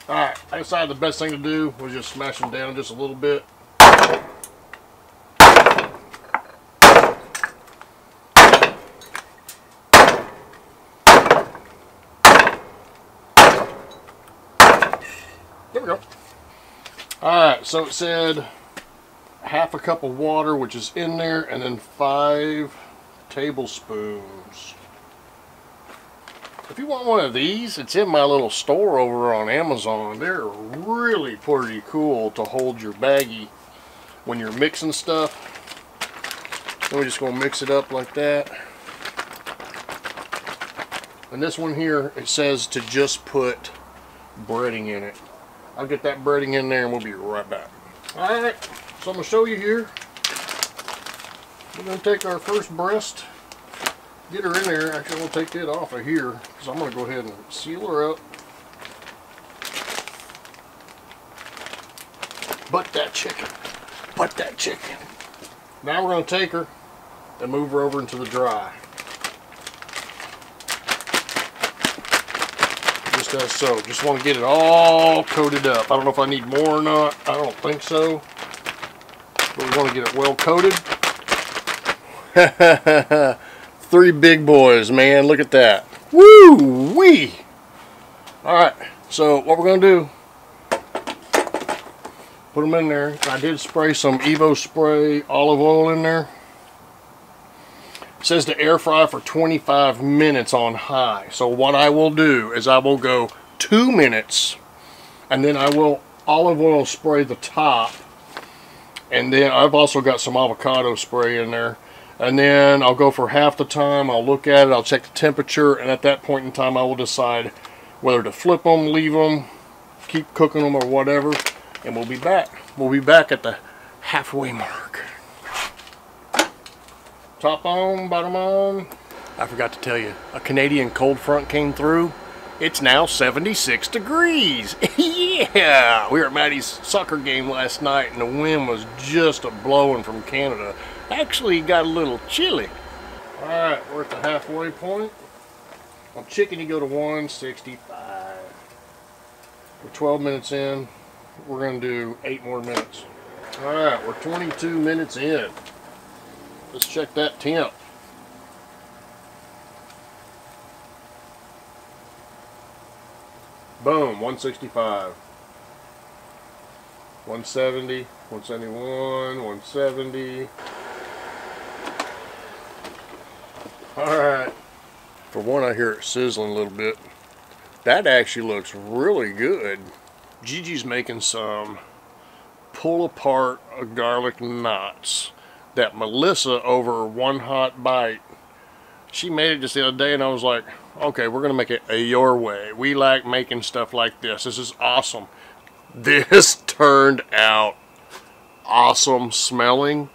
Alright, I decided the best thing to do was just smash them down just a little bit. There we go. Alright, so it said half a cup of water, which is in there, and then 5 tablespoons. If you want one of these, it's in my little store over on Amazon. They're really pretty cool to hold your baggie when you're mixing stuff. Then we're just going to mix it up like that. And this one here, it says to just put breading in it. I'll get that breading in there and we'll be right back. Alright, so I'm going to show you here. We're going to take our first breast, get her in there. Actually, I'm going to take it off of here because I'm going to go ahead and seal her up. Butt that chicken. Butt that chicken. Now we're going to take her and move her over into the dry. Just as so. Just want to get it all coated up. I don't know if I need more or not. I don't think so. But we want to get it well coated. 3 big boys, man. Look at that. Woo-wee! Alright, so what we're going to do, put them in there. I did spray some Evo spray olive oil in there. It says to air fry for 25 minutes on high. So what I will do is I will go 2 minutes, and then I will olive oil spray the top. And then I've also got some avocado spray in there. And then I'll go for half the time. I'll look at it, I'll check the temperature, and at that point in time I will decide whether to flip them, leave them, keep cooking them, or whatever. And we'll be back. We'll be back at the halfway mark. Top on, bottom on. I forgot to tell you, a Canadian cold front came through. It's now 76 degrees. Yeah! We were at Maddie's soccer game last night and the wind was just a-blowing from Canada. Actually got a little chilly. Alright, we're at the halfway point. On chicken you go to 165. We're 12 minutes in. We're going to do 8 more minutes. Alright, we're 22 minutes in. Let's check that temp. Boom, 165. 170, 171, 170. Alright. For one, I hear it sizzling a little bit. That actually looks really good. Gigi's making some pull apart garlic knots that Melissa over One Hot Bite, she made it just the other day and I was like, okay, we're gonna make it your way. We like making stuff like this. This is awesome. This turned out awesome smelling.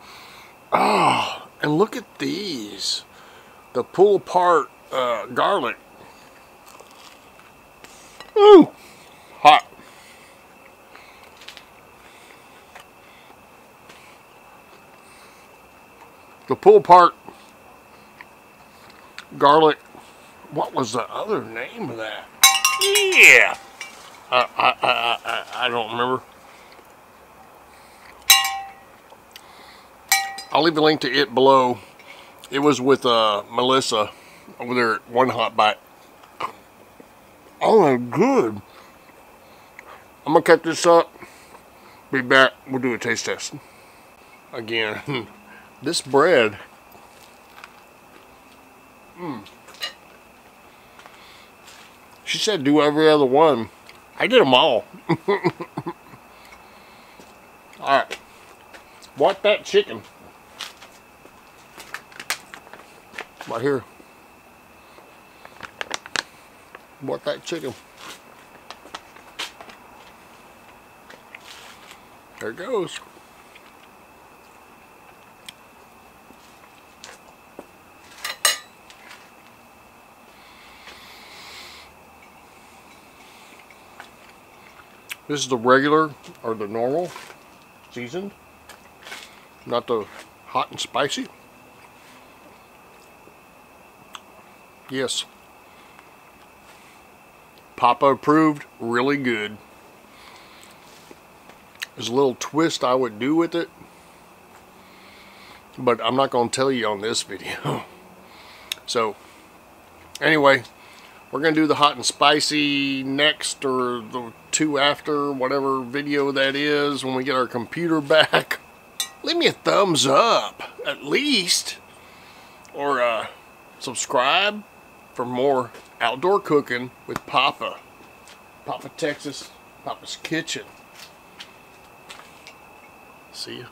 Oh, and look at these. The pull apart garlic. Ooh, hot. The pull apart garlic. What was the other name of that? Yeah. I don't remember. I'll leave a link to it below. It was with Melissa over there at One Hot Bite. Oh, they're good. I'm gonna cut this up. Be back. We'll do a taste test again. This bread. She said do every other one. I did them all. Alright. Want that chicken. Right here. Want that chicken. There it goes. This is the regular, or the normal, seasoned, not the hot and spicy. Yes. Papa approved, really good. There's a little twist I would do with it, but I'm not going to tell you on this video. So anyway, we're going to do the hot and spicy next, or the 2 after, whatever video that is, when we get our computer back. Leave me a thumbs up, at least. Or subscribe for more outdoor cooking with Papa. Papa Texas, Papa's Kitchen. See ya.